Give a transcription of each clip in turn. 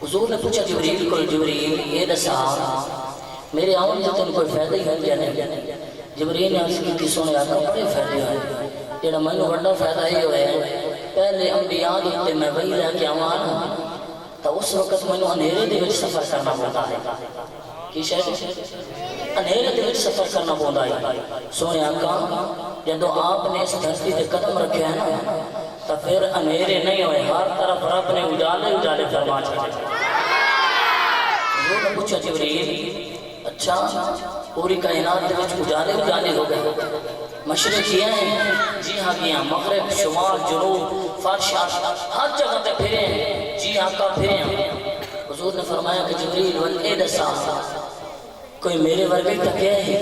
حضور نے پوچھا جبریل کو، جبریل یہ دسا میرے آن سے تن کوئی فائدہ ہی ہے یا نہیں؟ جبریل نے عرض کی سونے آقا بڑے فائدے ہیں، جڑا مینوں بڑا فائدہ یہ ہوئے پہلے انبیاء دیتے میں وہی لے کے آوانا تو اس وقت مینوں اندھیرے دے وچ سفر کرنا پڑتا ہے۔ کی شاید اندھیرے دے وچ سفر کرنا پڑتا ہے۔ سونے آقا جدو آپ نے اس دھرتی تے قدم رکھے ہیں نا تو پھر اندھیرے نہیں ہوئے، ہر طرف رب نے اجالے اجالے فرما چھوڑے۔ حضور نے پوچھا جبریل اچھا پوری کائنات دے وچ اجالے اجالے ہو گئے، مشرق کیا ہیں؟ جی ہاں کیا، مغرب شمال جنوب فرش ہر جگہ تے پھرے ہیں۔ جی آقا پھرے ہیں۔ حضور نے فرمایا کہ جبریل والے دسا کوئی میرے ورگے تکے ہے؟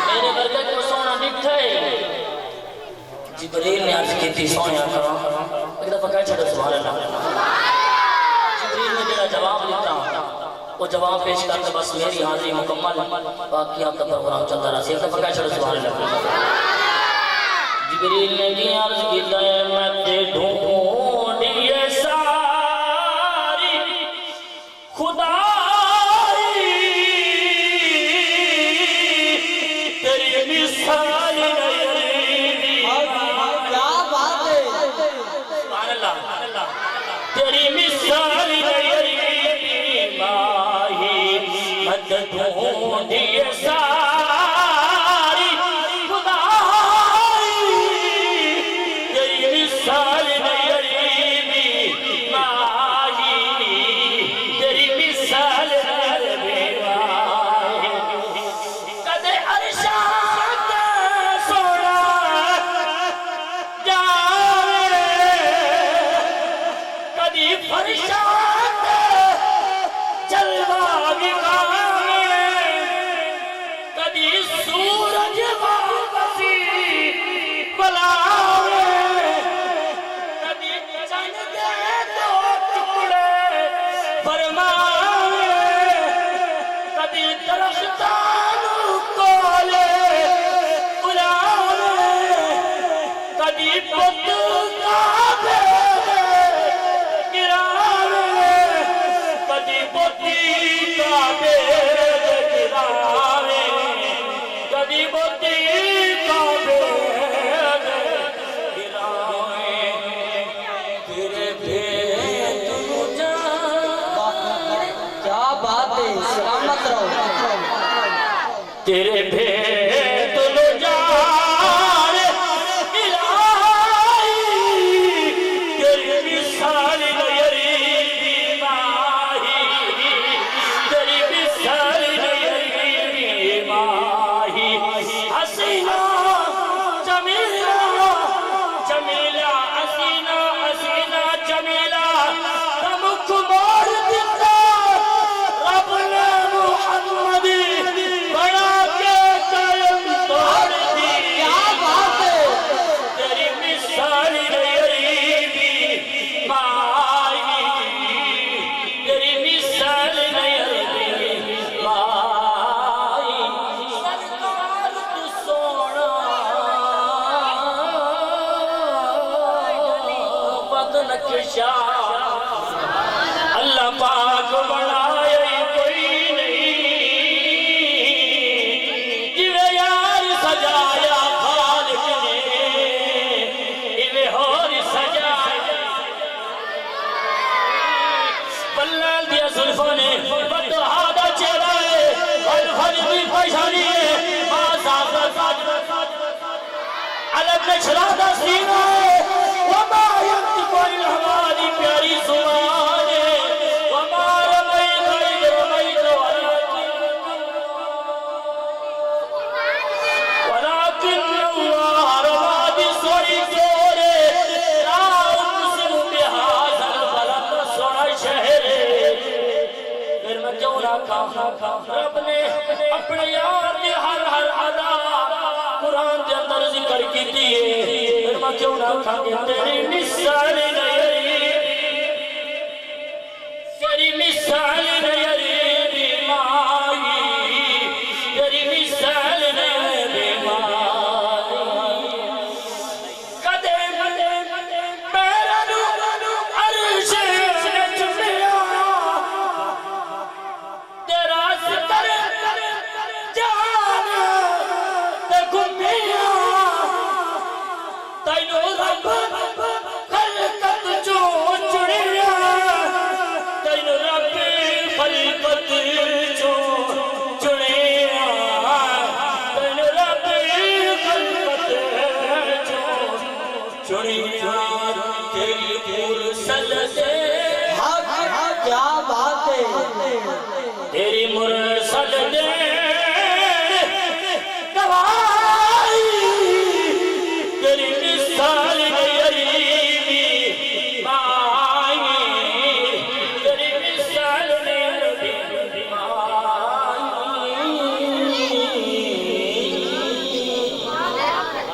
میرے ورگے کو سونا دکھتا ہے؟ جبریل نے عرض کی تھی سونے آقا ایک دفعہ کہا چھڑا سبحان اللہ۔ جبریل نے جڑا جواب دیتا وہ جواب پیش کرتے بس میری حاضری مکمل، باقی آپ کا پروگرام چلتا رہا سی۔ ایک دفعہ کہا چھڑا سبحان اللہ۔ جبریل نے کی عرض کیتا ہے میں تے ڈھونڈیے ساری خدائی تیری مثال نہیں، کیا بات ہے سبحان اللہ، تیری مثال نہیں ماہی مد ڈھونڈیے ساری خدائی تیری مثال نہیں ماہی تیری مثال نہیں ماہی کدے عرشات سونا جاوے کدی فرشات جلوہ بکھاوے کدی سورج واپسی بلاوے کدی چند دے دو ٹکڑے فرماوے کدی درختانوں کولے بلاوے کدی بت کعبے گراوے کدی بتی کعبے گراوے کدی بتی کعبے گراوے تیرے بھیت مجھا کیا بات ہے، سلامت رہو۔ تیرے بھیت لجان الہی تیری مثال نہیں ماہی تیری مثال نہیں ماہی حسینہ جمیلہ جمیلہ حسینہ حسینہ جمیلہ تمک موڑ دیتا رب نے محمد بڑا کے قائم توڑ دی۔ کیا بات ہے، تیری مثال نہیں ماہی تیری مثال نہیں ماہی سرکار تو سونا بدن کشا اللہ پاک بنائے کوئی نہیں جویں یار سجایا خالق نے ایویں ہور سجایا پلال دیا زلفوں نے بدہا دا چہرہ ہے الفج بھی پیشانی ہے آزاد علم نے چھڑا دا سینہ ہے وما ینطق عن الہوی پیاری زبان ہے وما رمیت اذ رمیت ولكن اللہ رما بسوری جوڑے لا اقسم بہذا البلد سونا شہر پھر میں کیوں نہ کہا رب نے اپنے یار دی ہر ہر ادا قرآن دے اندر ذکر کی دیئے پھر میں کیوں نہ کہا تیری مثال نہیں تیری مثال نہیں ماہی تیری مثال نہیں ماہی کدے میرا نو عرش تیری مرسل دے گوائی تیری مثال غریبی مائی تیری مثال غریبی مائی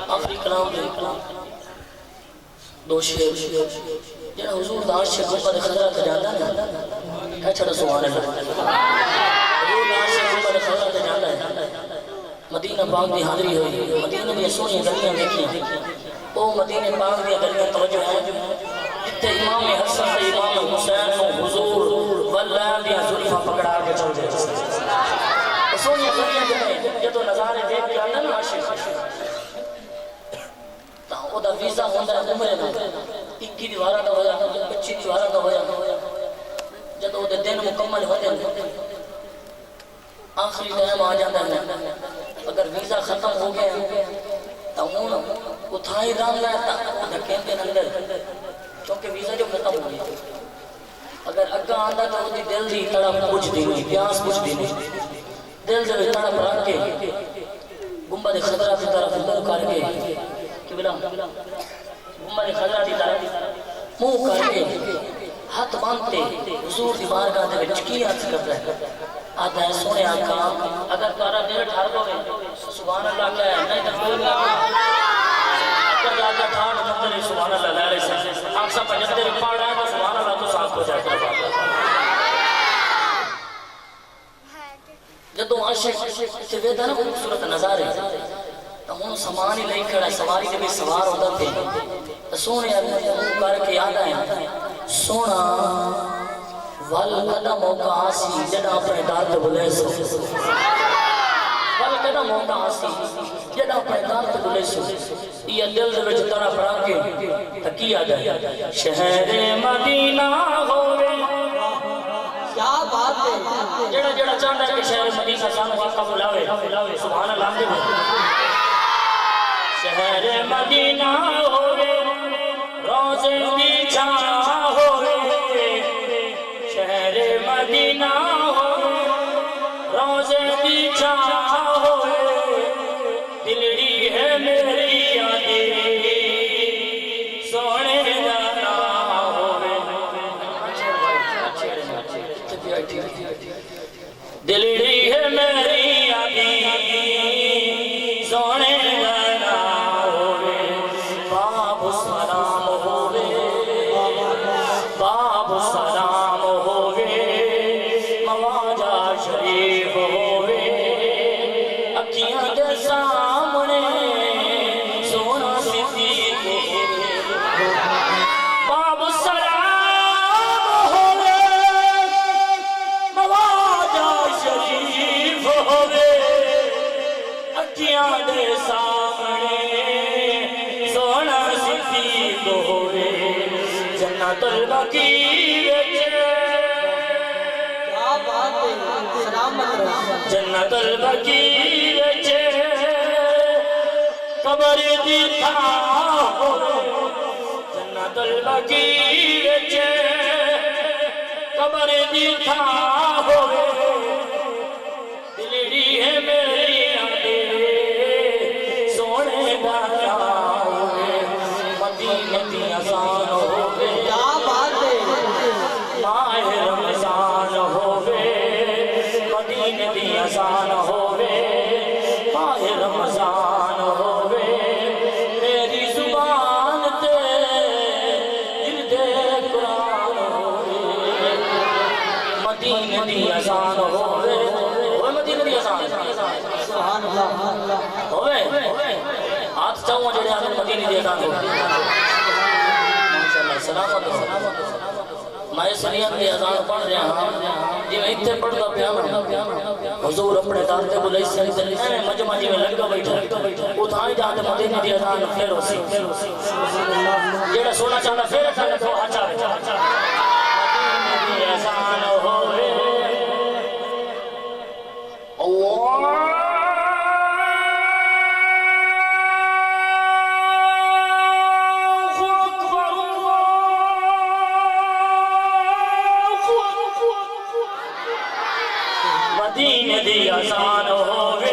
آخری کلام دے دو شیر جنہا حضور داش سے گمبر خضرہ کا جاندہ نا ہے چھڑا سبحان اللہ حضور داش سے گمبر خضرہ کا جاندہ ہے مدینہ پاک دی حاضری ہوئی مدینہ میں سونی گلیاں دیکھیں او مدینہ پاک دی گلیاں توجہ ہے جتے امام حسن تے امام حسین کو حضور واللہ دی ظلفہ پکڑا کے چل جائے سونی گلیاں دیکھیں یہ تو نظارے دیکھ کے آنا نا عاشق او دا ویزا ہوندہ ہے عمرے نا 21 دیوارہ دا ہویا 25 دیوارہ دا ہویا جب او دے دن مکمل ہوتے ہیں آخری ٹائم آ جاتا ہے اگر ویزا ختم ہو گیا تو ہوں اتھائی رام لائتا اگر کہتے ہیں اندر چونکہ ویزا جو ختم ہو گیا اگر اگا آندہ تو دی دل دی تڑپ کچھ دی نہیں پیاس کچھ دی نہیں دل دل تڑپ رکھ کے گمبد خضرہ کی طرف منہ کر کے کہ بلا گمبد خضرہ کی طرف منہ کر کے ہاتھ باندھتے حضور دی بارگاہ دے وچ کی عرض کرتا ہے آتا ہے سونے آقا اگر تارا دل ٹھار دو گے سبحان اللہ کیا ہے نہیں تکبیر کا اگر جاتا ٹھار مندر سبحان اللہ لے رہے سے آپ سب پجھتے بھی پاڑ رہے ہیں تو سبحان اللہ تو صاف ہو جائے گا جب تو عاشق سے ویدہ نا خوبصورت نظارے تو ہوں سامان ہی نہیں کھڑا سواری کے بھی سوار ہوتا تھے تو سونے آقا کر کے یاد آئے سونا والقدہ موقع آسی جنہ اپنے دار تے بلے سو والقدہ موقع آسی جنہ اپنے دار تے بلے سو یہ دل دے وچ طرح پڑھا کے تکیہ جائے شہر مدینہ ہوئے کیا بات ہے جڑا جڑا چاہتا ہے کہ شہر مدینہ سانو آقا بلاوے سبحان اللہ دے شہر مدینہ ہوئے روزے دی چھاں ہوئے شہر مدینہ ہوئے روزے دی چھاں ہوئے دلڑی ہے میری یادی سونے جانا ہوئے دلڑی ہے میری یادی سونے جانا ہوئے باب سلام ہوئے باب سلام مواجہ شریف ہوئے اکھیاں دے سامنے سونا صدیق باب سلام ہوئے مواجہ شریف ہوئے اکھیاں دے سامنے سونا صدیق ہوئے جنت البقیع جنت البقیع وچ قبر دی تھاں ہوئے جنت البقیع وچ قبر دی تھاں ہوئے دلڑی ہے میری آدھے سونے گایا ہوئے مدینہ دی آسان ہوئے کیا بات ہے ماہ رمضان ہوئے مدینہ دی آسان ہوئے ماہ رمضان ہوئے میری زبان تے جلد قرآن ہوئے مدینہ دی آسان ہوئے مدینہ دی آسان سبحان اللہ ہوئے ہاتھ چاہوں جڑے آنے مدینہ دی آسان ہوئے ماشاءاللہ سلامت میں سنیت کی اذان پڑھ رہا ہوں جی میں اتنے پڑھتا پیانا حضور اپنے دارتے بلائی سنی مجمع جی میں لگا بیٹھا اتھائی جاتے مدینہ دی اذان پھر اسی جیڑا سونا چاہتا پھر کھانے تو آچا مدینہ دی اذان ہوئے اللہ دی آسان ہووے